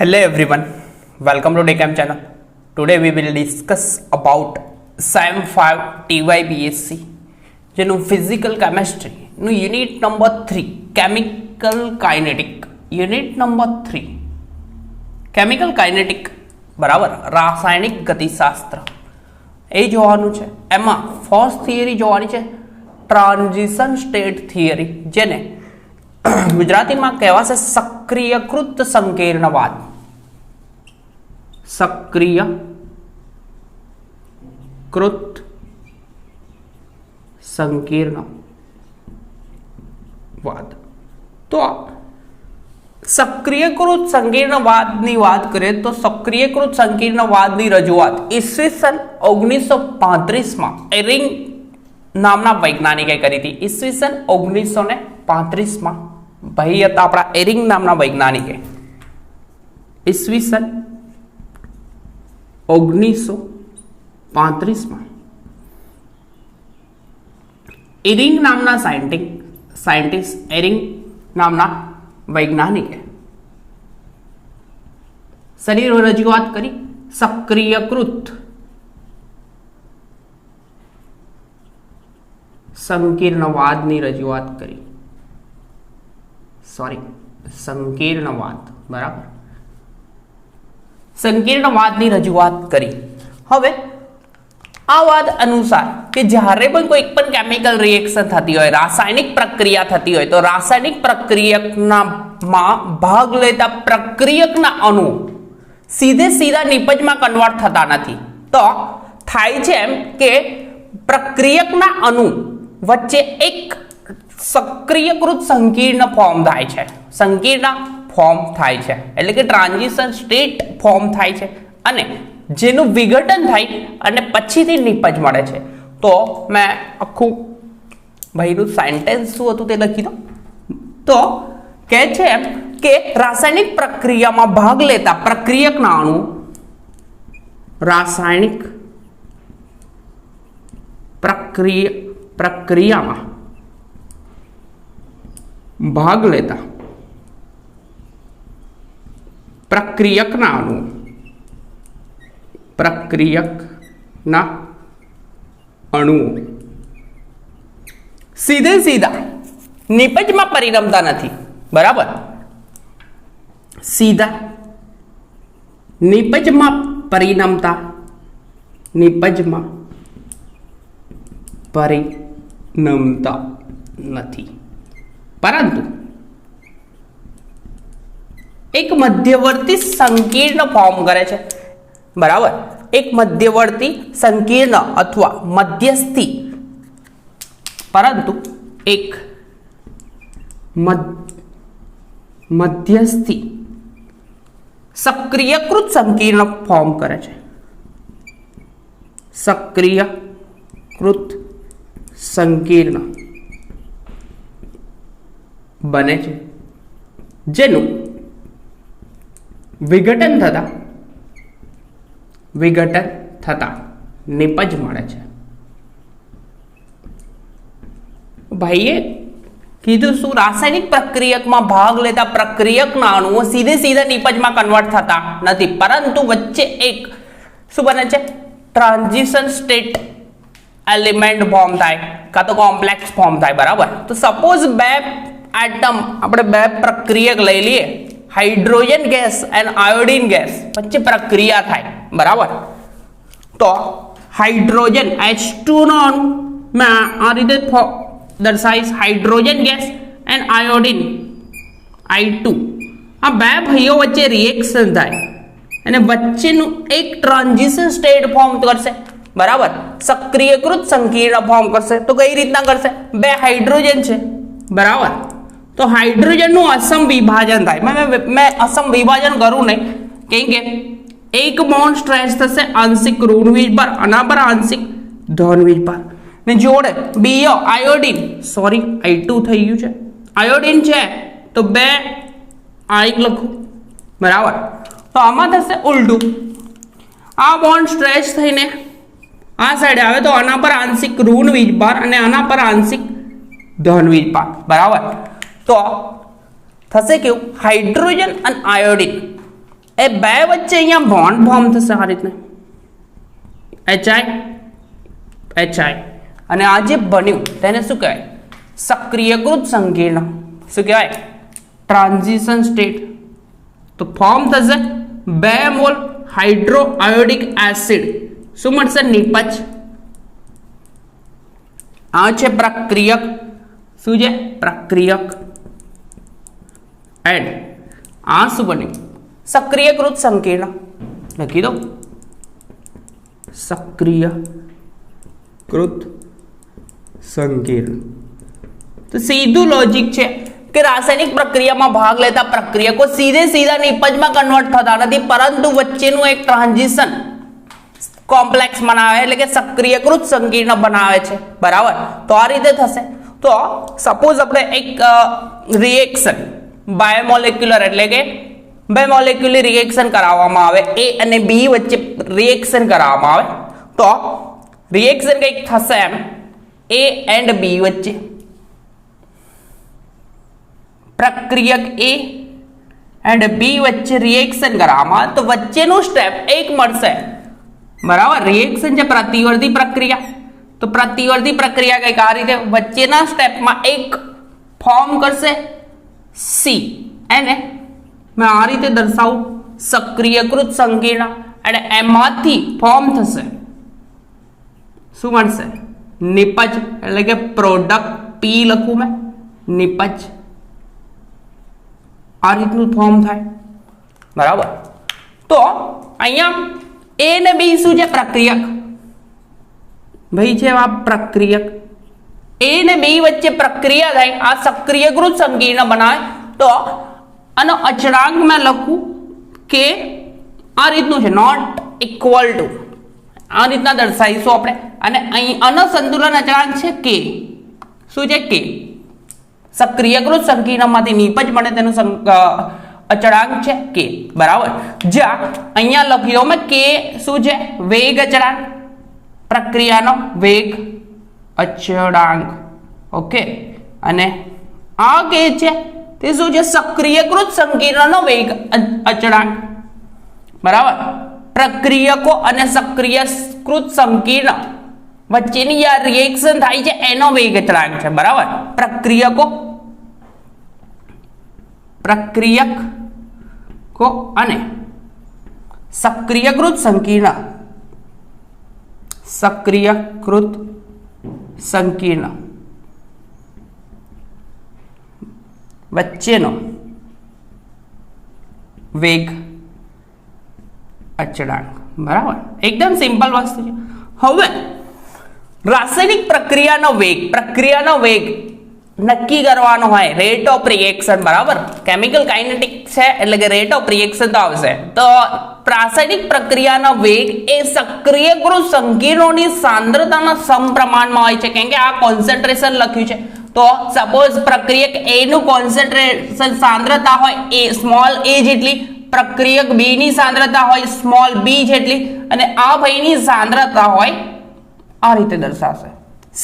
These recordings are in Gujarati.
Hello everyone, welcome to Decam channel. Today we will discuss about SEM 5 TYBSc જેનું ફિઝિકલ કેમેસ્ટ્રી નું unit number 3 chemical kinetic. Unit number 3 chemical kinetic બરાબર રાસાયણિક ગતિશાસ્ત્ર એ જોવાનું છે. એમાં ફર્સ્ટ થિયરી જોવાની છે ટ્રાન્ઝિશન સ્ટેટ થિયરી, જેને ગુજરાતીમાં કહેવાશે સક્રિયકૃત સંકીર્ણવાદ. સક્રિયકૃત સંકીર્ણવાદ. તો સક્રિયકૃત સંકીર્ણવાદની વાત કરીએ તો સક્રિયકૃત સંકીર્ણવાદની રજૂઆત ઈસવીસન 1935માં એરિંગ નામના વૈજ્ઞાનિકે કરી હતી. ઈસવીસન 1935માં ભાઈ હતા આપણા એરિંગ નામના વૈજ્ઞાનિકે. ઈસવીસન 1935માં એરિંગ નામના સાયન્ટિસ્ટ એરિંગ નામના વૈજ્ઞાનિકે શરીર રજૂઆત કરી સક્રિયકૃત સંકીર્ણવાદની રજૂઆત કરી. સંકીર્ણવાદ બરાબર, સંકીર્ણવાદની રજૂઆત કરી. હવે આ વાદ અનુસાર કે જ્યારે પણ કોઈ પણ કેમિકલ રિએક્શન થતી હોય, રાસાયણિક પ્રક્રિયા થતી હોય, તો રાસાયણિક પ્રક્રિયકમાં ભાગ લેતા પ્રક્રિયકના અણુ સીધા નિપજમાં કન્વર્ટ થતા નથી. તો થાય છે એમ કે પ્રક્રિયકના અણુ વચ્ચે એક સક્રિયકૃત સંકીર્ણ ફોર્મ થાય છે. સંકીર્ણ ફોર્મ થાય છે એટલે કે ટ્રાન્ઝિશન સ્ટેટ ફોર્મ થાય છે, અને જેનું વિઘટન થાય અને પછીથી નિપજ મળે છે. તો મેં આખું ભાઈનું સેન્ટેન્સ શું હતું તે લખી દો. તો કહે છે એમ કે રાસાયણિક પ્રક્રિયામાં ભાગ લેતા પ્રક્રિયકના અણુ રાસાયણિક પ્રક્રિયામાં ભાગ લેતા પ્રક્રિયકના અણુઓ સીધા નિપજમાં પરિણમતા નથી. બરાબર, સીધા નિપજમાં પરિણમતા નથી, પરંતુ એક મધ્યવર્તી સંકીર્ણ ફોર્મ કરે છે. બરાબર, એક મધ્યવર્તી સંકીર્ણ અથવા મધ્યસ્થી, પરંતુ એક મધ્યસ્થી સક્રિયકૃત સંકીર્ણ ફોર્મ કરે છે. સક્રિયકૃત સંકીર્ણ બને છે, જેનું વિઘટન થતા નિપજ મળે છે. ભાઈએ કીધું શું? રાસાયણિક પ્રક્રિયકમાં ભાગ લેતા પ્રક્રિયકના અણુઓ સીધા નિપજમાં કન્વર્ટ થતા નથી, પરંતુ વચ્ચે એક શું બને છે? ટ્રાન્ઝિશન સ્ટેટ એલિમેન્ટ ફોર્મ થાય, કાં તો કોમ્પ્લેક્સ ફોર્મ થાય. બરાબર, તો સપોઝ બે એટમ, આપણે બે પ્રક્રિયક લઈ લઈએ, હાઇડ્રોજન ગેસ અને આયોડીન ગેસ વચ્ચે પ્રક્રિયા થાય. બરાબર, તો હાઇડ્રોજન H2 નો અણુ મેં આ રીતે દર્શાવીશ, હાઇડ્રોજન ગેસ અને આયોડીન I2. આ બે ભાઈઓ વચ્ચે રિએક્શન થાય અને વચ્ચેનું એક ટ્રાન્ઝિશન સ્ટેટ ફોર્મ કરશે. બરાબર, સક્રિયકૃત સંકીર્ણ ફોર્મ કરશે. તો કઈ રીતના કરશે? બે હાઇડ્રોજન છે. બરાબર, તો હાઇડ્રોજનનું અસમ વિભાજન થાય. મેં અસમ વિભાજન કરું નહીં, કેમ કે એક બોન્ડ સ્ટ્રેચ થશે આંશિક ઋણ વીજભાર, આના પર આંશિક ધન વીજભાર, ને જોડે બીજો આયોડીન, I2 થઈ ગયું છે, આયોડીન છે તો બે આઈક લખું. બરાબર, તો આમાં થશે ઉલટું. આ બોન્ડ સ્ટ્રેચ થઈને આ સાઈડે આવે તો આના પર આંશિક ઋણ વીજભાર અને આના પર આંશિક ધન વીજભાર. બરાબર, તો થશે કેવું? હાઇડ્રોજન અને આયોડીન એ બે વચ્ચે અહીંયા બોન્ડ ફોર્મ થશે આ રીતના HI અને આ જે બન્યું તેને શું કહેવાય? સક્રિયકૃત સંકીર્ણ. શું કહેવાય? Transition state. તો ફોર્મ થશે 2 મોલ હાઇડ્રોઆયોડિક એસિડ. શું મળશે? નિપજ. આ છે પ્રક્રિયક. શું છે? પ્રક્રિયક. એન્ડ આ શું બન્યું? સક્રિયકૃત સંકીર્ણ. લખી દો સક્રિયકૃત સંકીર્ણ. તો સીધું લોજિક છે કે રાસાયણિક પ્રક્રિયામાં ભાગ લેતા પ્રક્રિયકો સીધા નિપજમાં કન્વર્ટ થતા નથી, પરંતુ વચ્ચેનું એક ટ્રાન્ઝિશન કોમ્પ્લેક્સ બનાવે, એટલે કે સક્રિયકૃત સંકીર્ણ બનાવે છે. બરાબર. તો આ રીતે થશે. તો સપોઝ આપણે એક રિએક્શન બાયોમોલેક્યુલર એટલે કે બે મોલેક્યુલર રિએક્શન કરાવવામાં આવે, A અને B વચ્ચે રિએક્શન કરાવવામાં આવે, તો રિએક્શન કંઈક થશે એમ A એન્ડ B વચ્ચે. પ્રક્રિયક A એન્ડ B વચ્ચે રિએક્શન કરવામાં આવે તો વચ્ચેનું સ્ટેપ એક મળશે. બરાબર. રિએક્શન છે પ્રતિવર્તી પ્રક્રિયા, તો પ્રતિવર્તી પ્રક્રિયા કંઈક આ રીતે વચ્ચેના સ્ટેપમાં એક ફોર્મ કરશે C, એને મેં આ રીતે દર્શાવું સક્રિયકૃત સંકીર્ણ, અને એમાંથી ફોર્મ થશે શું મળશે? નિપજ, એટલે કે પ્રોડક્ટ. P લખું મેં, નિપજ. આ રીતનું ફોર્મ થાય. બરાબર. તો અહીંયા A ને B શું છે? પ્રક્રિયક. ભાઈ છે આ પ્રક્રિયક. A ને B વચ્ચે પ્રક્રિયા થાય, આ સક્રિયકૃત સંકીર્ણ બનાવે. તો આનો અચળાંક મેં લખું કે આ રીતનું છે, નોટ ઇક્વલ ટુ, આ રીતના દર્શાવીશું આપણે. અને અહીં આનો સંતુલન અચળાંક છે K. શું છે? K. સક્રિયકૃત સંકીર્ણમાંથી નિપજ મળે તેનું અચળાંક છે K. બરાબર. જ્યાં અહીંયા લખી દઉં મેં K શું છે? વેગ અચળાંક, પ્રક્રિયાનો વેગ અચળાંક. ઓકે. અને આ K છે તે શું છે? સક્રિયકૃત સંકીર્ણનો વેગ અચળાંક. બરાબર. પ્રક્રિયકો અને સક્રિયકૃત સંકીર્ણ વચ્ચેની આ રિએક્શન થાય છે એનો વેગ અચળાંક છે. બરાબર. પ્રક્રિયકો અને સક્રિયકૃત સંકીર્ણ વચ્ચેનો વેગ અચળાંક. બરાબર. એકદમ સિમ્પલ વસ્તુ છે. હવે રાસાયણિક પ્રક્રિયાનો વેગ નક્કી કરવાનો હોય, રેટ ઓફ રિએક્શન. બરાબર. કેમિકલ કાઇનેટિક છે એટલે કે રેટ ઓફ રિએક્શન તો આવશે. તો રાસાયણિક પ્રક્રિયાનો વેગ એ સક્રિયકૃત સંકીર્ણોની સાંદ્રતાના સમપ્રમાણમાં હોય છે, કેમ કે આ કોન્સન્ટ્રેશન લખ્યું છે. તો સપોઝ પ્રક્રિયક A નું કોન્સન્ટ્રેશન સાંદ્રતા હોય A સ્મોલ a જેટલી, પ્રક્રિયક B ની સાંદ્રતા હોય સ્મોલ b જેટલી, અને આ ભાઈની સાંદ્રતા હોય આ રીતે દર્શાવશે C.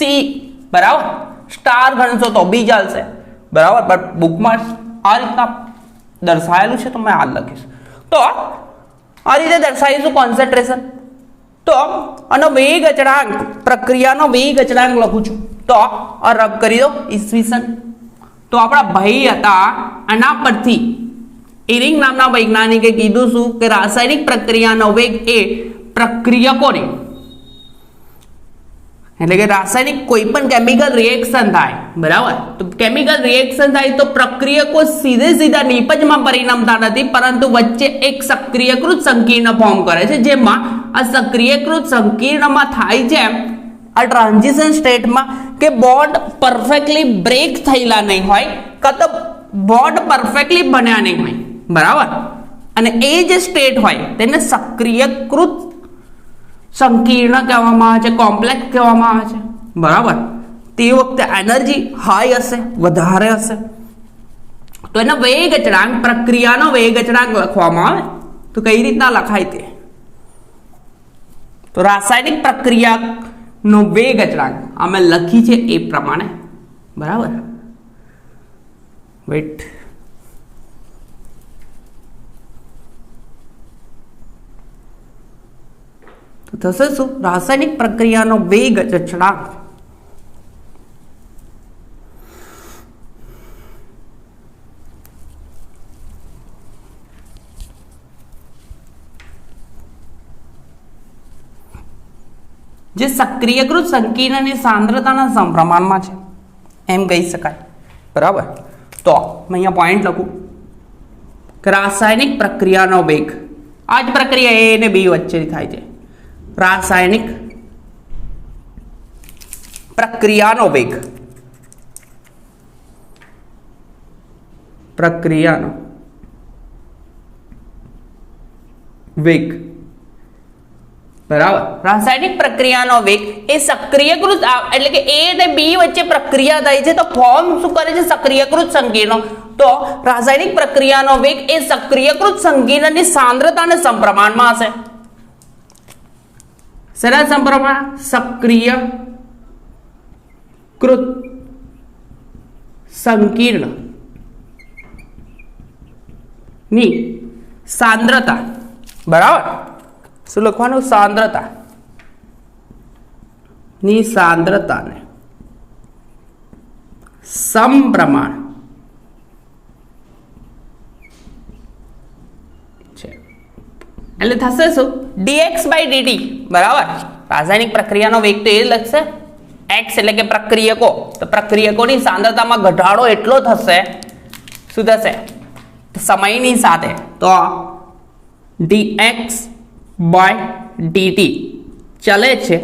બરાબર. સ્ટાર ગણશો તો બી ચાલશે. બરાબર. પણ બુકમાં આ રીતના દર્શાવેલું છે તો મેં આ લખીશ. તો આ રીતે દર્શાવીશું કોન્સન્ટ્રેશન. તો આનો વેગ અચળાંક, પ્રક્રિયાનો વેગ અચળાંક લખું છું. તો આ રબ કરી દો ઈસવીસન. તો આપણા ભાઈ હતા, આના પરથી ઇરિંગ નામના વૈજ્ઞાનિકે કીધું શું કે રાસાયણિક પ્રક્રિયાનો વેગ એ પ્રક્રિયકોને, એટલે કે રાસાયણિક કોઈ પણ કેમિકલ રિએક્શન થાય. બરાબર. તો કેમિકલ રિએક્શન થાય તો પ્રક્રિયકો સીધા નિપજમાં પરિણમતા નથી, પરંતુ વચ્ચે એક સક્રિયકૃત સંકીર્ણ ફોર્મ કરે છે, જેમાં આ સક્રિયકૃત સંકીર્ણમાં થાય છે આ ટ્રાન્ઝિશન સ્ટેટમાં કે બોન્ડ પરફેક્ટલી બ્રેક થયેલા નહીં હોય, કાં તો બોન્ડ પરફેક્ટલી બન્યા નહીં હોય. બરાબર. અને એ જે સ્ટેટ હોય તેને સક્રિયકૃત સંકીર્ણ કહેવામાં આવે છે, કોમ્પ્લેક્સ કહેવામાં આવે છે. બરાબર. તે વખતે એનર્જી હાઈ હશે, વધારે હશે. તો એનો વેગ અચળાંક, પ્રક્રિયાનો વેગ અચળાંક લખવામાં આવે તો કઈ રીતના લખાય તે? તો રાસાયણિક પ્રક્રિયાનો વેગ અચળાંક અમે લખી છે એ પ્રમાણે. બરાબર. વેટ. તો થશે શું? રાસાયણિક પ્રક્રિયાનો વેગ અચળાંક જે સક્રિયકૃત સંકીર્ણની સાંદ્રતાના સમપ્રમાણમાં છે એમ કહી શકાય. બરાબર. તો અહીંયા પોઈન્ટ લખું કે રાસાયણિક પ્રક્રિયાનો વેગ, આ જ પ્રક્રિયા એ અને બી વચ્ચે થાય છે. રાસાયણિક પ્રક્રિયાનો વેગ, પ્રક્રિયાનો વેગ, બરાબર. રાસાયણિક પ્રક્રિયાનો વેગ એ સક્રિયકૃત એટલે કે એ અને બી વચ્ચે પ્રક્રિયા થાય છે તો ફોર્મ શું કરે છે? સક્રિયકૃત સંકીર્ણ. તો રાસાયણિક પ્રક્રિયાનો વેગ એ સક્રિયકૃત સંકીર્ણની સાંદ્રતાને સમપ્રમાણમાં હશે. શેના સમપ્રમાણ? સક્રિયકૃત સંકીર્ણ ની સાંદ્રતા. બરાબર. શું લખવાનું? સાંદ્રતા ની સાંદ્રતાને સમપ્રમાણ છે. એટલે થશે શું? dx by dt. બરાબર. રાસાયણિક પ્રક્રિયાનો વેગ તો એ લખશે x એટલે કે પ્રક્રિયકો, તો પ્રક્રિયકોની સાંદ્રતામાં ઘટાડો એટલો થશે. શું થશે? સમયની સાથે. તો dx by dt ચલે છે.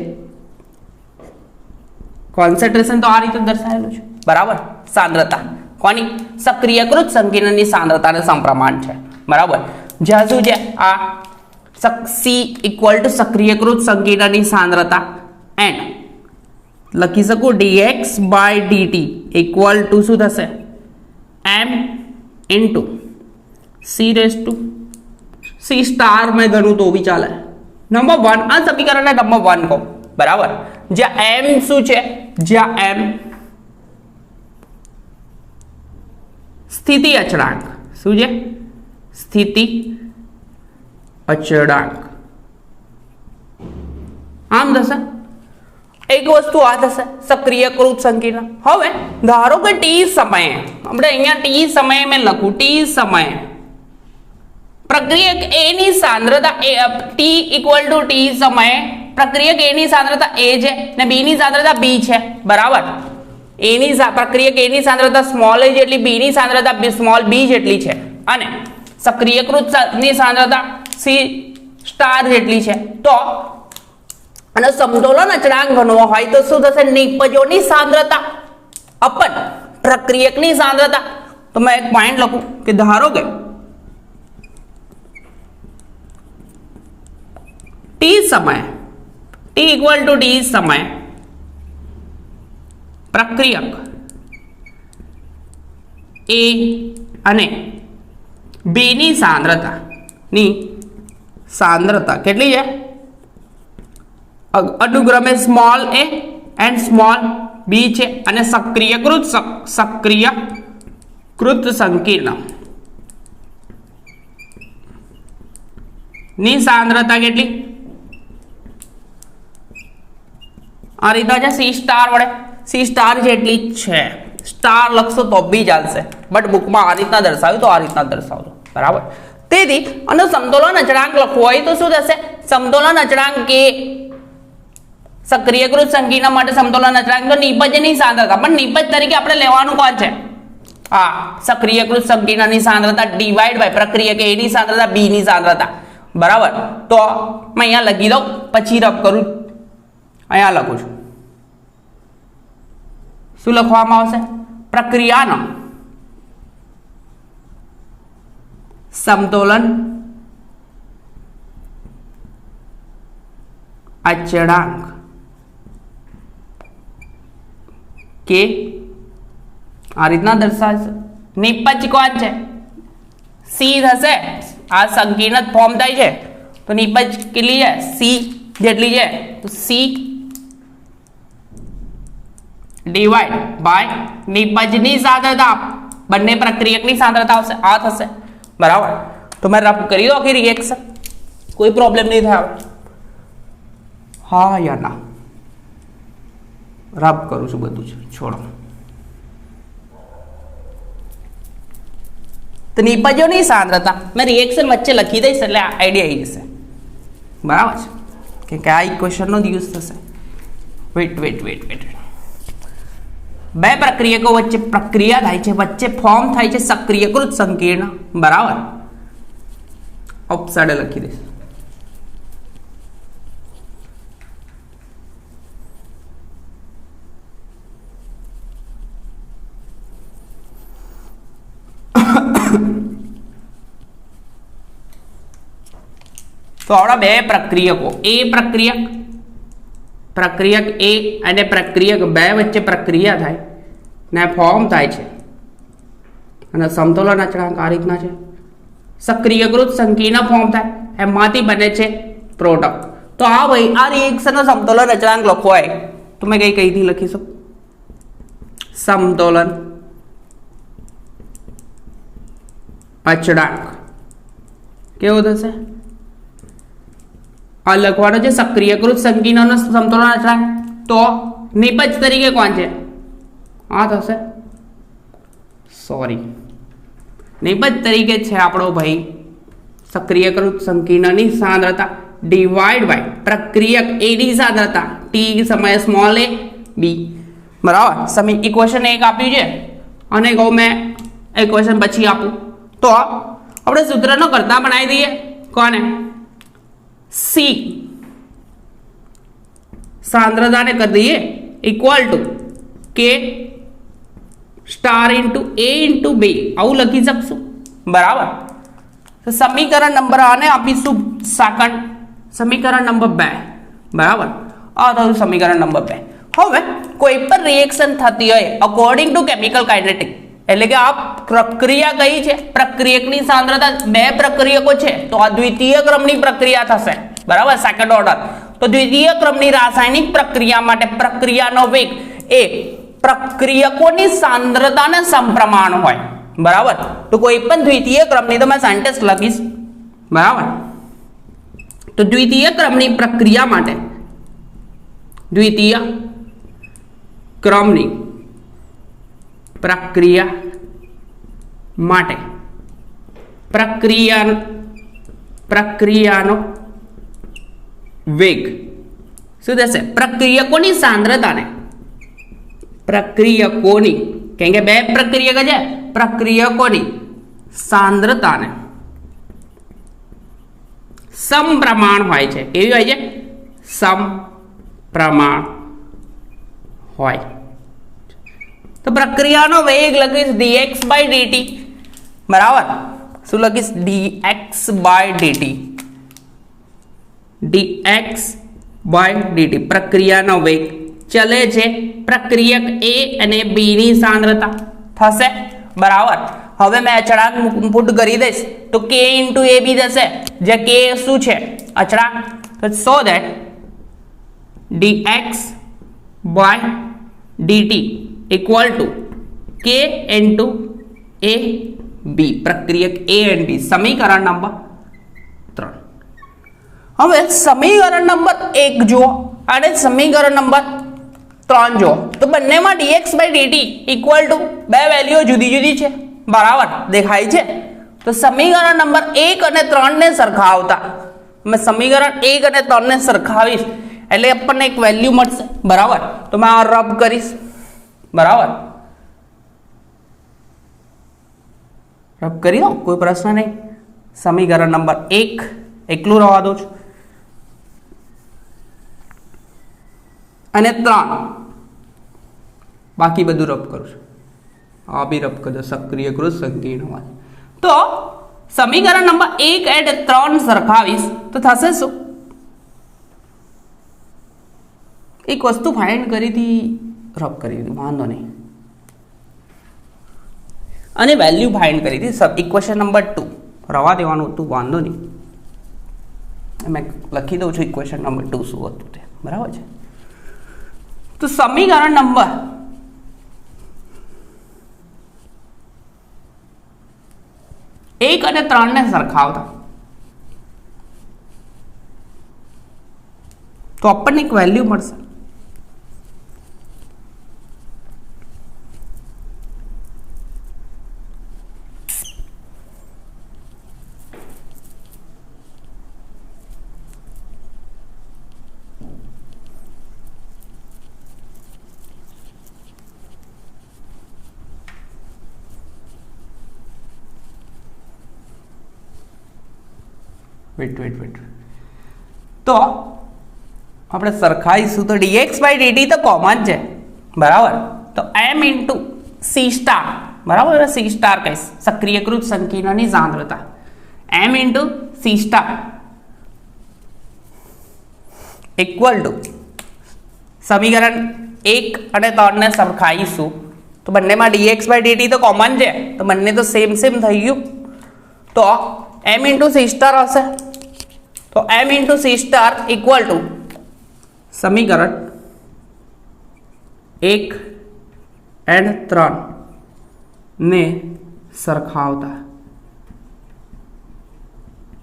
કોન્સન્ટ્રેશન તો આ રીતે દર્શાવેલું છે. બરાબર. સાંદ્રતા કોની? સક્રિયકૃત સંકીર્ણની સાંદ્રતાને સમપ્રમાણ છે. બરાબર. જ્યાં શું છે? આ C ઇક્વલ ટુ સક્રિયકૃત સંકીર્ણની સાંદ્રતા એન્ડ લખી શકું dx by dt equal to શું થશે? m into c raise to C star में ગણું તો બી ચાલે. નંબર 1 આ સમીકરણને નંબર 1 કહો. બરાબર. જ્યાં m શું છે? જ્યાં m સ્થિતિ અચળાંક. શું છે? સ્થિતિ અચળાંક. આમ થશે. એક વસ્તુ આ થશે સક્રિયકૃત સંકીર્ણ. હવે ધારો કે t સમયે, આપણે અહીંયા t સમયે મેં લખું t સમયે પ્રક્રિયક A ની સાંદ્રતા t ઇક્વલ ટુ t સમયે પ્રક્રિયક A ની સાંદ્રતા A છે ને B ની સાંદ્રતા B છે. બરાબર. પ્રક્રિયક A ની સાંદ્રતા સ્મોલ a જેટલી, B ની સાંદ્રતા સ્મોલ b જેટલી છે અને સક્રિયકૃત ની સાંદ્રતા C સ્ટાર જેટલી છે. તો અને સમતોલન અચળાંક ગણવો હોય તો શું થશે? નિપજોની સાંદ્રતા અપન પ્રક્રિયકની સાંદ્રતા. તો મેં એક પોઈન્ટ લખું કે ધારો કે t સમય t ઇક્વલ ટુ t સમય પ્રક્રિયક A અને B ની સાંદ્રતા કેટલી છે? અનુક્રમે small a and small b છે અને સક્રિયકૃત સંકીર્ણ ની સાંદ્રતા કેટલી? આ રીતના છે C સ્ટાર વડે. C સ્ટાર જેટલી જ છે. સ્ટાર લખશો તો બી ચાલશે, બટ બુકમાં આ રીતના દર્શાવ્યું તો આ રીતના દર્શાવજો. બરાબર. તેથી અને સમતોલન અચળાંક લખવું હોય તો શું થશે? સમતોલન અચળાંક કે સક્રિયકૃત સંકીર્ણ માટે સમતોલન અચળાંક તો નિપજની સાંદ્રતા, પણ નિપજ તરીકે આપણે લેવાનું કોણ છે? હા, સક્રિયકૃત સંકીર્ણની સાંદ્રતા ડિવાઈડ બાય પ્રક્રિયક A ની સાંદ્રતા B ની સાંદ્રતા. બરાબર. તો मैं અહીંયા લખી દઉં, પછી રબ કરું. અહીંયા લખું છું. શું લખવામાં આવશે? પ્રક્રિયાનો સમતોલન અચળાંક કે આ રીતના દર્શાવશે. નિપજ કોણ છે? C થશે. આ સંકીર્ણ ફોર્મ થાય છે તો નિપજ કેટલી છે? C જેટલી છે. તો C ડિવાઈડ બાય નિપજની સાંદ્રતા, બંને પ્રક્રિયકની સાંદ્રતા આવશે. આ થશે. બરાબર. તો મેં રફ કરી દો આખી રિએક્શન, કોઈ પ્રોબ્લેમ નહીં થાય. હા યા ના? રબ કરું છું બધું જ, છોડો. તો નિપજોની સાંદ્રતા મેં રિએક્શન વચ્ચે લખી દઈશ એટલે આઈડિયા આવી જશે. બરાબર છે કે આ ઇક્વેશનનો યુઝ થશે. વેટ વેટ વેટ વેટ બે પ્રક્રિયકો વચ્ચે પ્રક્રિયા થાય છે, વચ્ચે ફોર્મ થાય છે સક્રિયકૃત સંકીર્ણ. બરાબર, અપસાઇડ લખી દઈશ. તો આવડા બે પ્રક્રિયકો, એ પ્રક્રિયક એ અને પ્રક્રિયક બે વચ્ચે પ્રક્રિયા થાય ને ફોર્મ થાય છે અને સમતોલન અચળાંક આ રીતના છે. સક્રિયકૃત સંકીર્ણ ફોર્મ થાય, એમાંથી બને છે પ્રોડક્ટ. તો આ ભાઈ આ રિએક્શનનો સમતોલન અચળાંક લખવો હોય તો મેં કઈથી લખીશું? સમતોલન અચળાંક કેવો થશે? આ લખવાનો છે સક્રિયકૃત સંકીર્ણનો સમતોલન અચળાંક. તો નિપજ તરીકે કોણ છે? આ થશે, સોરી, નિપજ તરીકે છે આપણો ભાઈ સક્રિયકૃત સંકીર્ણની સાંદ્રતા ડિવાઈડ બાય પ્રક્રિયક એની સાંદ્રતા ટી સમય સ્મોલ a બી. બરાબર, સમી ઇક્વેશન એક આપ્યું છે અને કહું મેં ઇક્વેશન પછી આપું તો આપણે સૂત્રનો કરતા બનાવી દઈએ. કોને? સી સાંદ્રતાને કરી દઈએ ઇક્વલ ટુ કે સ્ટાર ઇન્ટુ એ ઇન્ટુ બી. આવું લખી શકશું. બરાબર, તો સમીકરણ નંબર આને આપીશું સેકન્ડ, સમીકરણ નંબર 2. બરાબર, આ થયું સમીકરણ નંબર 2. હવે કોઈ પણ રિએક્શન થતી હોય અકોર્ડિંગ ટુ કેમિકલ કાઇનેટિક, એટલે કે આ પ્રક્રિયા કઈ છે? પ્રક્રિયકની સાંદ્રતા, બે પ્રક્રિયકો છે તો આ દ્વિતીય ક્રમની પ્રક્રિયા થશે. બરાબર, સેકન્ડ ઓર્ડર. તો દ્વિતીય ક્રમની રાસાયણિક પ્રક્રિયા માટે પ્રક્રિયાનો વેગ એ પ્રક્રિયકોની સાંદ્રતાને સમપ્રમાણ હોય. બરાબર, તો કોઈ પણ દ્વિતીય ક્રમની તો મેં સેન્ટેન્સ લખીશ. બરાબર, તો દ્વિતીય ક્રમની પ્રક્રિયા માટે, દ્વિતીય ક્રમની પ્રક્રિયા માટે પ્રક્રિયાનો વેગ શું થશે? પ્રક્રિયકોની સાંદ્રતાને, પ્રક્રિયકોની, કેમ કે બે પ્રક્રિયક છે, પ્રક્રિયકોની સાંદ્રતાને સમપ્રમાણ હોય છે. કેવી હોય છે? સમપ્રમાણ હોય. તો પ્રક્રિયાનો વેગ લખીશ dx by dt. બરાબર, શું લખીશ? dx by dt, dx by dt. પ્રક્રિયાનો વેગ ચલે છે પ્રક્રિયક a અને b ની સાંદ્રતા થશે. બરાબર, હવે મેં અચળાંક પુટ કરી દઈશ તો k ઇન્ટુ a b થશે, જે k શું છે? અચળાંક. તો so that dx by dt equal two k into એ બી, પ્રક્રિયક એ એન્ડ બી. સમીકરણ નંબર 3. હવે સમીકરણ નંબર 1 જુઓ અને સમીકરણ નંબર 3 જુઓ તો બંનેમાં dx by dt equal two બે વેલ્યુઓ જુદી જુદી છે. બરાબર, દેખાય છે. તો સમીકરણ નંબર 1 અને 3 ને સરખાવતા મેં સમીકરણ 1 અને 3 ને સરખાવીશ એટલે આપણને એક વેલ્યુ મળશે. બરાબર, તો મેં આ રબ કરીશ. બરાબર, રબ કરી દો, કોઈ પ્રશ્ન નહીં. સમીકરણ નંબર 1 એકલું રહેવા દો છું અને 3 બાકી બધું રબ કરું છું. આ બી રબ કરી દો, સક્રિયકૃત સંકીર્ણમાં. તો સમીકરણ નંબર 1 અને 3 સરખાવીશ તો થશે શું? એક વસ્તુ ફાઇન્ડ કરી હતી, રબ કરી દીધું, વાંધો નહીં. અને વેલ્યુ ફાઇન્ડ કરી હતી સબ ઇક્વેશન નંબર 2, રવા દેવાનું હતું, વાંધો નહીં. મેં લખી દઉં છું ઇક્વેશન નંબર 2 શું હતું તે. બરાબર છે. તો સમીકરણ નંબર 1 અને 3 ને સરખાવતા તો આપણને એક વેલ્યુ મળશે. વેટ તો આપણે સરખાઈશું તો dx/dt તો કોમન છે બરાબર. તો m ઇન્ટુ c સ્ટાર બરાબર, c સ્ટાર કહીશ સક્રિયકૃત સંકીર્ણની સાંદ્રતા m into c star equal two સમીકરણ 1 અને 3 ને સરખાઈશું તો બંનેમાં dx/dt તો કોમન છે તો બંને તો સેમ થઈ ગયું. તો m ઇન્ટુ c સ્ટાર હશે. તો m into c star equal two સમીકરણ 1 અને 3 ને સરખાવતા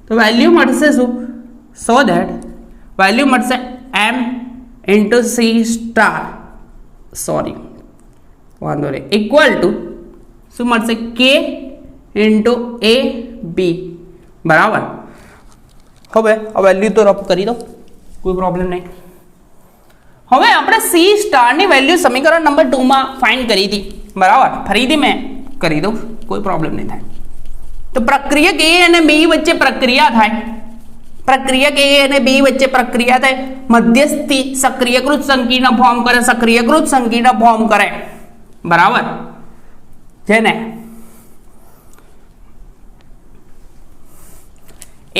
તો વેલ્યુ મળશે શું? સો ધેટ વેલ્યુ મળશે m ઇન્ટુ c સ્ટાર વાંધો નહીં ઇક્વલ ટુ શું મળશે? k ઇન્ટુ a b બરાબર. હવે આ વેલ્યુ તો રફ કરી દો, કોઈ પ્રોબ્લેમ નહીં. હવે આપણે c સ્ટારની વેલ્યુ સમીકરણ નંબર 2 માં ફાઇન્ડ કરી હતી બરાબર. ફરીથી મેં કરી દઉં, કોઈ પ્રોબ્લેમ નહીં થાય. તો પ્રક્રિયક a અને b વચ્ચે પ્રક્રિયા થાય, પ્રક્રિયક a અને b વચ્ચે પ્રક્રિયા થાય, મધ્યસ્થી સક્રિયકૃત સંકીર્ણ ફોર્મ કરે, સક્રિયકૃત સંકીર્ણ ફોર્મ કરે બરાબર. જેને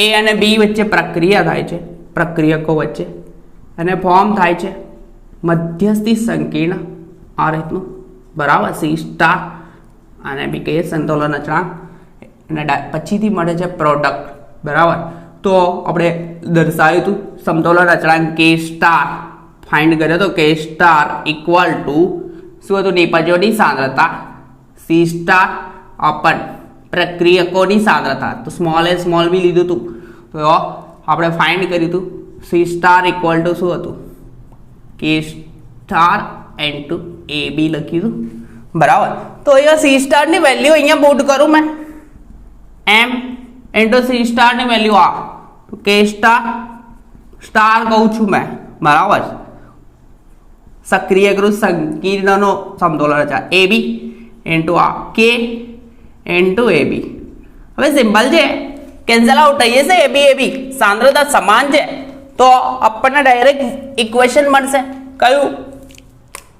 a અને b વચ્ચે પ્રક્રિયા થાય છે, પ્રક્રિયકો વચ્ચે, અને ફોર્મ થાય છે મધ્યસ્થી સંકીર્ણ આ રીતનું બરાબર. c સ્ટાર અને બી કહીએ સંતુલન અચળાંક, અને પછીથી મળે છે પ્રોડક્ટ બરાબર. તો આપણે દર્શાવ્યું હતું સમતોલન અચળાંક k સ્ટાર ફાઇન્ડ કર્યો તો k સ્ટાર ઇક્વલ ટુ શું હતું? નિપજોની સાંદ્રતા c સ્ટાર અપન પ્રક્રિયકોની સાંદ્રતા. તો સ્મોલ બી લીધું હતું તો આપણે ફાઇન્ડ કર્યું હતું c સ્ટાર ઇક્વલ ટુ શું હતું? k star into a b લખ્યું બરાબર. તો અહીંયા c સ્ટારની વેલ્યુ અહીંયા પુટ કરું મેં, m ઇન્ટુ c સ્ટારની વેલ્યુ આ તો k સ્ટાર કહું છું મેં બરાબર. સક્રિયકૃત સંકીર્ણનો સમતોલન અચળાંક ab ઇન્ટુ આ k ઇન્ટુ a b. હવે સિમ્પલ છે, કેન્સલ આઉટ થઈ જશે ab સાંદ્રતા સમાન છે તો આપણને ડાયરેક્ટ ઇક્વેશન મળશે. કયું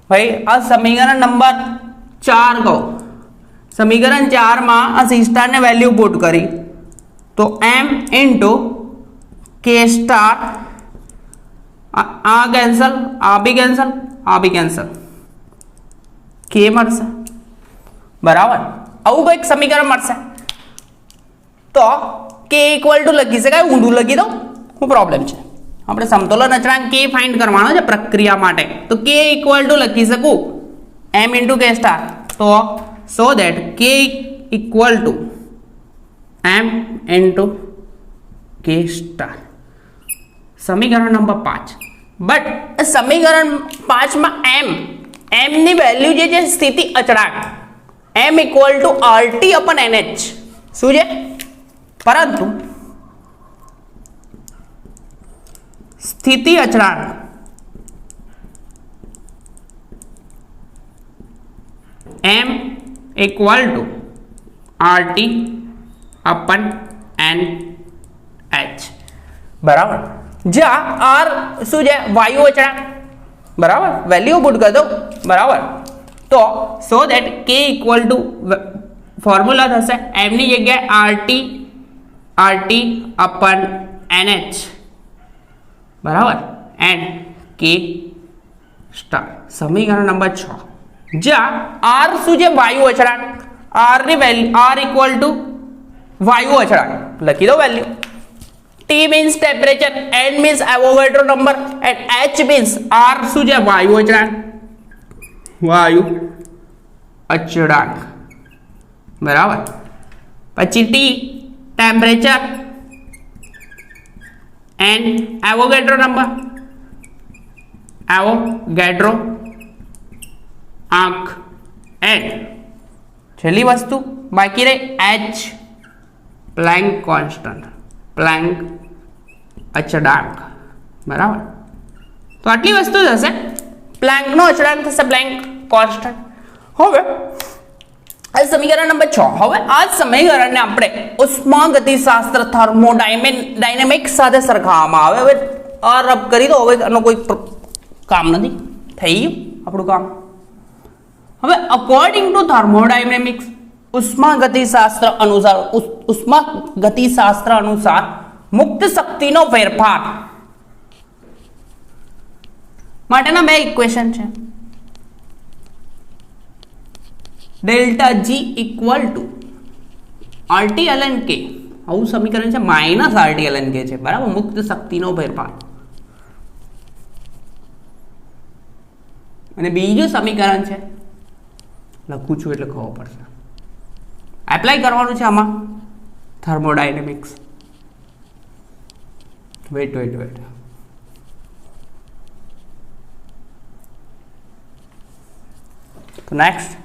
ભાઈ? આ સમીકરણ નંબર 4 કહું. સમીકરણ 4 માં આ c સ્ટારને વેલ્યુ પુટ કરી તો m ઇન્ટુ k સ્ટાર, આ કેન્સલ, આ બી કેન્સલ, આ બી કેન્સલ, k મળશે બરાબર. આવું કંઈક સમીકરણ મળશે. તો k ઇક્વલ ટુ લખી શકાય, ઊંધું લખી દો, શું પ્રોબ્લેમ છે? આપણે સમતોલન અચળાંક k ફાઇન્ડ કરવાનો છે પ્રક્રિયા માટે. તો k ઇક્વલ ટુ લખી શકું m ઇન્ટુ k સ્ટાર. તો so that k equal to m into k star સમીકરણ નંબર 5. બટ સમીકરણ 5 માં m ની વેલ્યુ જે છે સ્થિતિ અચળાંક m equal to RT અપન NH શું છે? પરંતુ સ્થિતિ અચળાંક m equal to RT અપન NH બરાબર. જ્યાં R શું છે? વાયુ અચળાંક બરાબર. વેલ્યુ પુટ કરી દો બરાબર. તો so that k equal two formula થશે m ની જગ્યાએ RT અપન NH બરાબર એન્ડ k સ્ટાર. સમીકરણ નંબર 6 જ્યાં R શું છે? વાયુ અચળાંક. R ની વેલ્યુ R ઇક્વલ ટુ વાયુ અચળાંક લખી દો value. T means temperature, N means Avogadro number and H means R શું છે? વાયુ અચળાંક, વાયુ અચળાંક બરાબર. પછી T temperature, N Avogadro number Avogadro આંખ એન્ડ છેલ્લી વસ્તુ બાકી રહી એચ પ્લેન્ક કોન્સ્ટન્ટ પ્લેન્ક અચળાંક બરાબર તો આટલી વસ્તુ થશે પ્લેન્કનો અચળાંક થશે પ્લેન્ક કોન્સ્ટન્ટ હવે આ સમીકરણ નંબર 6 હવે આ સમીકરણને આપણે ઉષ્માગતિશાસ્ત્ર થર્મોડાયનેમિક્સ સાથે સરખાવવામાં આવે હવે આ રબ કરી દો હવે આનો કોઈ કામ નથી થઈ ગયું આપણું કામ હવે અકોર્ડિંગ ટુ થર્મોડાયનેમિક્સ ઉષ્માગતિશાસ્ત્ર અનુસાર મુક્ત શક્તિનો ફેરફાર માટેના બે ઇક્વેશન છે delta G equal to RT ln કે આવું સમીકરણ છે માઇનસ આરટી ln કે છે બરાબર મુક્ત શક્તિનો ફેરફાર અને બીજું સમીકરણ છે લખું છું એટલે ખબર પડશે એપ્લાય કરવાનું છે આમાં થર્મોડાયનેમિક્સ વેટ તો નેક્સ્ટ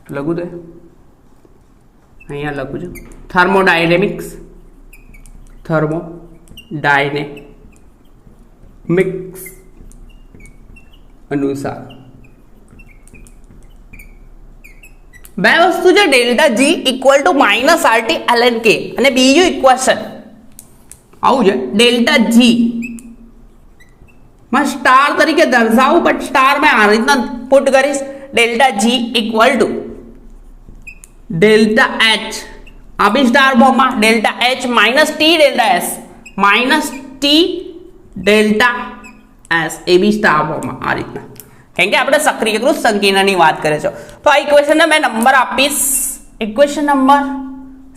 લખું દે અહીંયા લખું છું થર્મોડાયનેમિક્સ અનુસાર બે વસ્તુ છે delta G equal to minus RT ln કે અને બીજું ઇક્વેશન આવું છે ડેલ્ટા જી માં સ્ટાર તરીકે દર્શાવું પણ સ્ટાર મેં આ રીતના પુટ કરીશ delta G equal to delta H આ બી સ્ટાર ફોર્મમાં delta H minus T delta S minus T delta S A B star ફોર્મમાં આ રીતના કેમ કે આપણે સક્રિયકૃત સંકીર્ણની વાત કરીએ છીએ તો આ ઇક્વેશનને મેં નંબર આપીશ ઇક્વેશન નંબર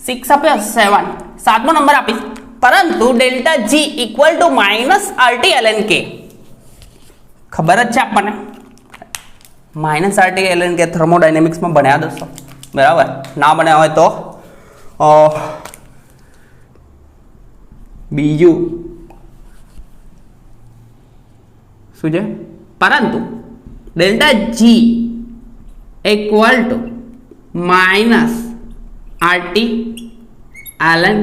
6 આપ્યો 7 સાતમો નંબર આપીશ પરંતુ delta G equal to minus RT ln કે ખબર જ છે આપણને માઇનસ આરટી ln કે થર્મોડાયનેમિક્સમાં ભણ્યા દોસ્તો બરાબર ના ભણ્યા હોય તો બીજું શું છે પરંતુ delta G equal to minus RT ln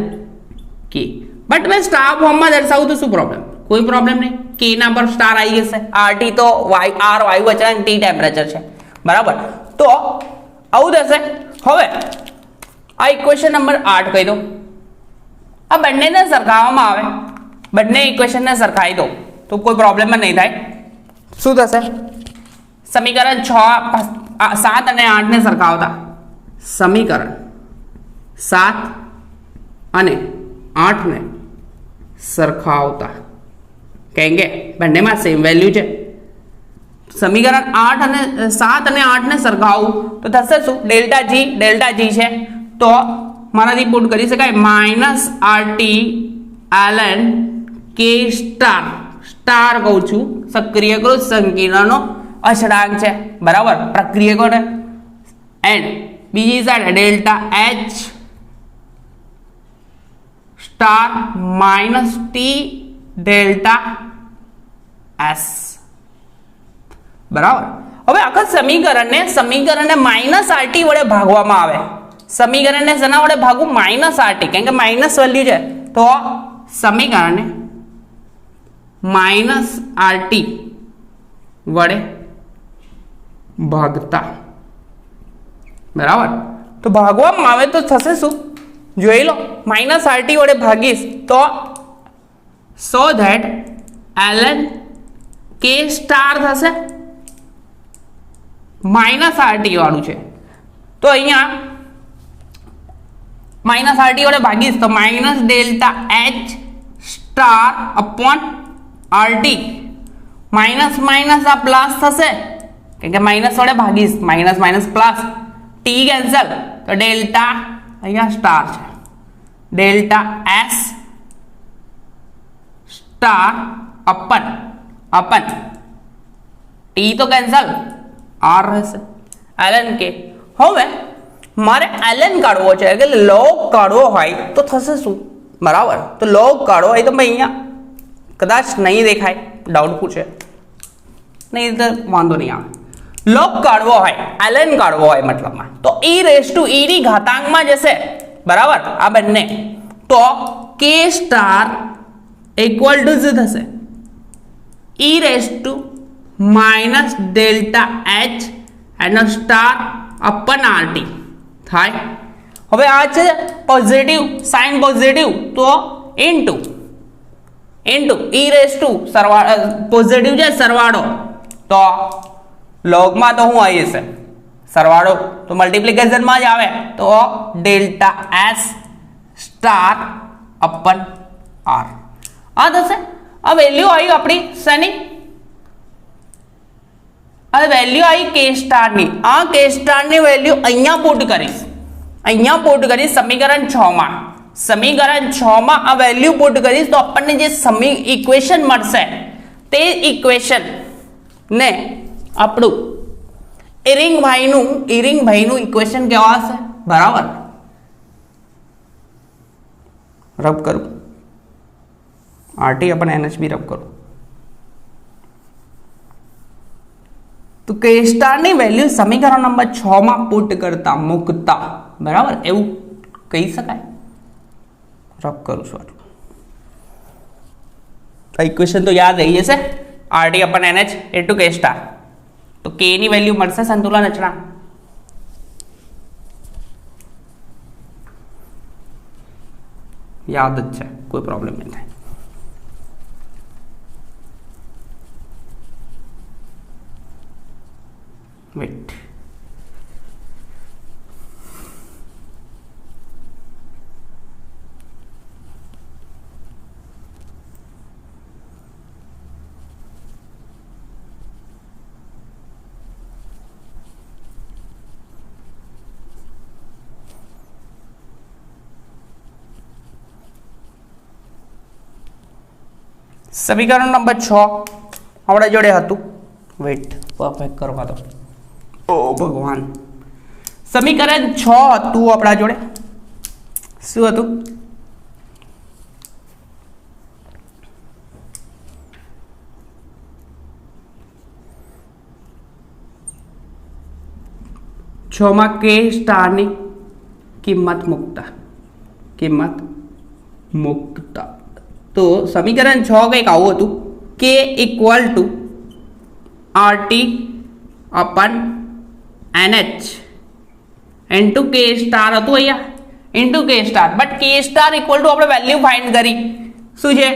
કે બટ મેં સ્ટાર ફોર્મમાં દર્શાવું તો શું પ્રોબ્લેમ કોઈ પ્રોબ્લેમ નહીં કે ના પર સ્ટાર આવી જશે આરટી તો આર વાયુ અચળાંક ટી ટેમ્પરેચર છે બરાબર તો આવું થશે હવે આ ઇક્વેશન નંબર 8 કહી દો આ બંનેને સરખાવવામાં આવે બંને ઇક્વેશનને સરખાવી દો તો કોઈ પ્રોબ્લેમ નહીં થાય શું થશે સમીકરણ 6 7 અને 8 ને સરખાવતા સમીકરણ 7 અને 8 ને સરખાવતા કેમ કે બંનેમાં સેમ વેલ્યુ છે સમીકરણ 8 અને 7 અને 8 ને સરખાવું તો થશે શું ડેલ્ટા જી છે તો મારાથી પુટ કરી શકાય minus RT ln K star કહું છું સક્રિયકૃત સંકીર્ણનો અચળાંક છે બરાબર પ્રક્રિયકોને એન્ડ બીજી side delta H star minus T delta S બરાબર હવે આખા સમીકરણને માઇનસ આરટી વડે ભાગવામાં આવે સમીકરણને શેના વડે ભાગવું માઇનસ આરટી કેમ કે માઇનસ વેલ્યુ છે તો સમીકરણને માઇનસ આરટી વડે ભાગતા બરાબર તો ભાગવામાં આવે તો થશે શું જોઈ લો માઇનસ આરટી વડે ભાગીશ તો so that ln K star થશે માઇનસ આરટી વાળું છે તો અહીંયા માઇનસ આરટી વડે ભાગીશ તો minus delta H star upon RT minus minus આ પ્લસ થશે કેમ કે માઇનસ વડે ભાગીશ minus minus plus T cancel તો ડેલ્ટા અહીંયા સ્ટાર છે delta S star upon T તો કેન્સલ આર રહેશે ln કે હવે મારે ln કાઢવો છે કે લોગ કાઢવો હોય તો થશે શું બરાબર તો લોગ કાઢવો હોય તો મેં અહીંયા કદાચ નહીં દેખાય, ડાઉટફુલ છે, નહીં તો વાંધો નહીં આવે. લોગ કાઢવો હોય, ln કાઢવો હોય મતલબમાં, તો e રેસ ટુ e ની ઘાતાંકમાં જશે, બરાબર, આ બંને, તો k સ્ટાર ઇક્વલ ટુ શું થશે, e raise to minus delta h એનો સ્ટાર અપન rt થાય. હવે આ છે પોઝિટિવ, સાઇન પોઝિટિવ, તો into e raise two positive છે સરવાળો, તો લોગમાં તો શું આવી જશે સરવાળો, તો મલ્ટીપ્લિકેશનમાં જ આવે, તો delta s star upon r આ થશે. આ વેલ્યુ આવી આપણી શેની, હવે વેલ્યુ આવી કે સ્ટારની. આ કે સ્ટારની વેલ્યુ અહીંયા પુટ કરીશ, અહીંયા પુટ કરીશ સમીકરણ 6 માં. સમીકરણ 6 માં આ વેલ્યુ પુટ કરીશ તો આપણને જે ઇક્વેશન મળશે તે ઇક્વેશન ને આપણું ઇરિંગભાઈનું ઇક્વેશન કેવા હશે, બરાબર. રબ કરું આરટી अपन NH भी રબ કરું તો કે સ્ટારની વેલ્યુ સમીકરણ નંબર 6 માં પુટ કરતા મૂકતા, બરાબર, એવું કહી શકાય. રબ કરું છું, ઇક્વેશન તો યાદ રહી જશે, આરટી अपन NH ઇન્ટુ કે સ્ટાર, તો કે ની વેલ્યુ મળશે સંતુલન અચળાંક. યાદ જ છે, કોઈ પ્રોબ્લેમ નહીં થાય. વેટ, સમીકરણ નંબર 6 આપણા જોડે હતું. વેટ, પરફેક્ટ કરવા દો. ઓ ભગવાન, સમીકરણ 6 હતું આપણા જોડે. શું હતું, છમાં કે સ્ટારની કિંમત મૂકતા, તો સમીકરણ 6 કંઈક આવું હતું, K equal to RT upon NH into K star હતું અહીંયા, into K star, but K star equal to આપણે વેલ્યુ ફાઇન્ડ કરી, શું છે,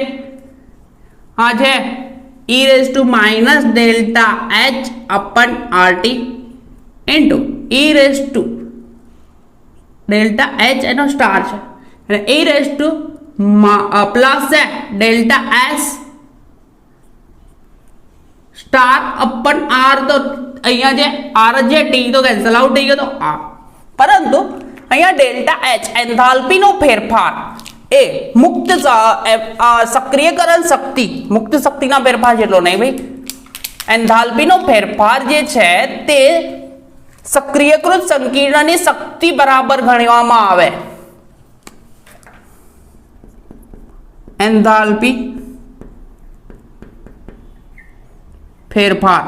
હા છે e raise to minus delta h upon rt into e raise to delta h એનો સ્ટાર છે, અને e રેસ ટુ પ્લસ છે delta s star upon r, તો અહીંયા જે r છે t તો કેન્સલ આઉટ થઈ ગયો, તો આ, પરંતુ અહીંયા ડેલ્ટા h એન્થાલ્પીનો ફેરફાર એ મુક્ત સક્રિયકરણ શક્તિ, મુક્ત શક્તિના ફેરફાર જેટલો નહીં ભાઈ, એન્થાલ્પીનો ફેરફાર જે છે તે સક્રિયકૃત સંકીર્ણની શક્તિ બરાબર ગણવામાં આવે. એન્થાલ્પી ફેરફાર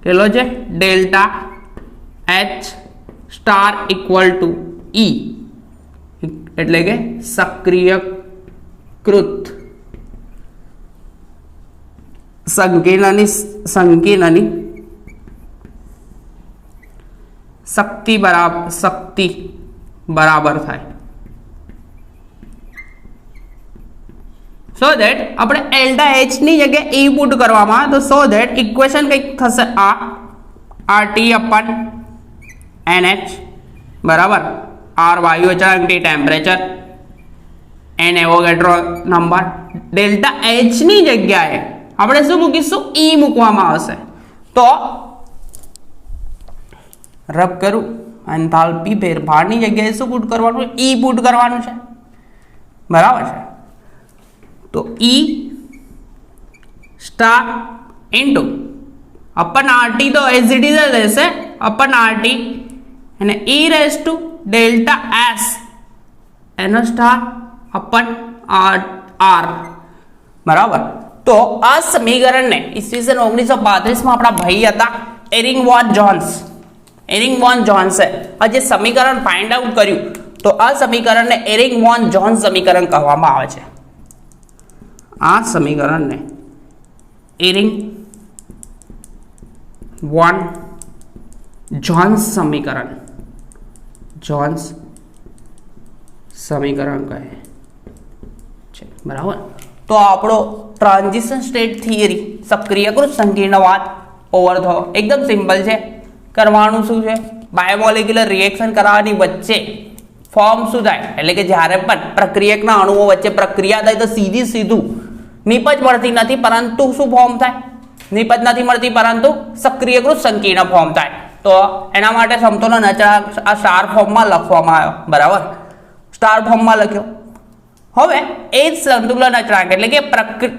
કેટલો છે, delta h star equal two e, એટલે કે સક્રિયકૃત સંકીર્ણની શક્તિ બરાબર થાય. સો ધેટ આપણે ડેલ્ટા h ની જગ્યાએ e પુટ કરવામાં, તો સો ધેટ ઇક્વેશન કંઈક થશે આ RT અપન NH બરાબર, R વાયુ અચળાંક, T temperature, N Avogadro number. Delta h ની જગ્યાએ આપણે શું મૂકીશું, e મૂકવામાં આવશે. તો રબ કરું, એન્થાલ્પી ફેરફારની જગ્યાએ શું પુટ કરવાનું, e પુટ કરવાનું છે, બરાબર છે. તો e સ્ટાર ઇન્ટુ अपन RT तो एज इट इज રહેશે, अपन RT અને e raise to delta s એનો સ્ટાર अपन r બરાબર. તો આ સમીકરણને ઈસવીસન 1932 માં આપણા ભાઈ હતા એરિંગ વોન જોન્સે આ જે સમીકરણ ફાઇન્ડ આઉટ કર્યું, તો આ સમીકરણને એરિંગ વોન જોન્સ સમીકરણ કહેવામાં આવે છે. આ સમીકરણને એરિંગ વોન જોન્સ સમીકરણ કહે છે. બરાબર. તો આપણો ટ્રાન્ઝિશન સ્ટેટ થિયરી સક્રિયકૃત સંકીર્ણવાદ ઓવર થયો. એકદમ સિમ્પલ છે. કરવાનું શું છે? બાયોમોલેક્યુલર રિએક્શન કરાવવાની વચ્ચે ફોર્મ શું થાય, એટલે કે જ્યારે પણ પ્રક્રિયકના અણુઓ વચ્ચે પ્રક્રિયા થાય તો સીધું નિપજ મળતી નથી, પરંતુ શું ફોર્મ થાય? નિપજ નથી મળતી, પરંતુ સક્રિયકૃત સંકીર્ણ ફોર્મ થાય. તો એના માટે સમતોલન અચળાંક આ સ્ટાર ફોર્મમાં લખવામાં આવ્યો. બરાબર, સ્ટાર ફોર્મમાં લખ્યો. હવે એ જ સંતુલન અચળાંક એટલે કે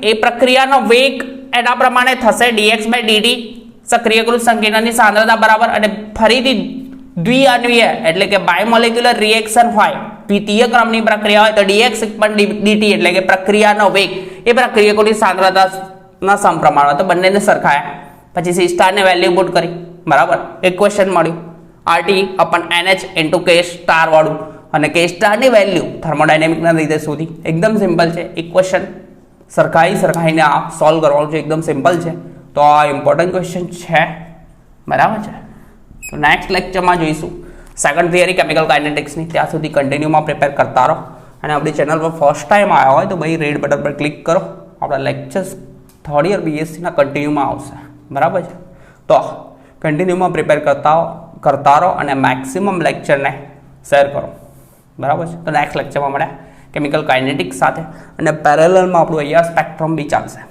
એ પ્રક્રિયાનો વેગ એના પ્રમાણે થશે dx/dt સક્રિયકૃત સંકીર્ણની સાંદ્રતા બરાબર. અને ફરીથી દ્વિઆણ્વીય એટલે કે બાયોમોલેક્યુલર રિએક્શન હોય, દ્વિતીય ક્રમની પ્રક્રિયા હોય તો dx/dt એટલે કે પ્રક્રિયાનો વેગ એ પ્રક્રિયકોની સાંદ્રતાના સમપ્રમાણ, તો બંનેને સરખાયા. પછી C સ્ટારને વેલ્યુ પુટ કરી. બરાબર, ઇક્વેશન મળ્યું RT/NH × K સ્ટાર વાળું, અને K સ્ટારની વેલ્યુ થર્મોડાયનેમિકના લીધે સુધી. એકદમ સિમ્પલ છે. ઇક્વેશન સરખાઈને આ સોલ્વ કરવાનું છે. એકદમ સિમ્પલ છે. તો આ ઇમ્પોર્ટન્ટ ક્વેશ્ચન છે. બરાબર છે. તો નેક્સ્ટ લેક્ચરમાં જોઈશું સેકન્ડ થિયરી કેમિકલ કાઇનેટિક્સની. ત્યાં સુધી કન્ટિન્યુમાં પ્રિપેર કરતા રહો. અને આપણી ચેનલ પર ફર્સ્ટ ટાઈમ આવ્યા હોય તો ભાઈ રેડ બટન પર ક્લિક કરો. આપણા લેક્ચર્સ થર્ડ યર BScના કન્ટિન્યુમાં આવશે. બરાબર છે. તો કન્ટિન્યુમાં પ્રિપેર કરતા રહો અને મેક્સિમમ લેક્ચરને શેર કરો. બરાબર છે. તો નેક્સ્ટ લેક્ચરમાં મળ્યા કેમિકલ કાઇનેટિક્સ સાથે, અને પેરેલલમાં આપણું અહીંયા સ્પેક્ટ્રમ બી ચાલશે.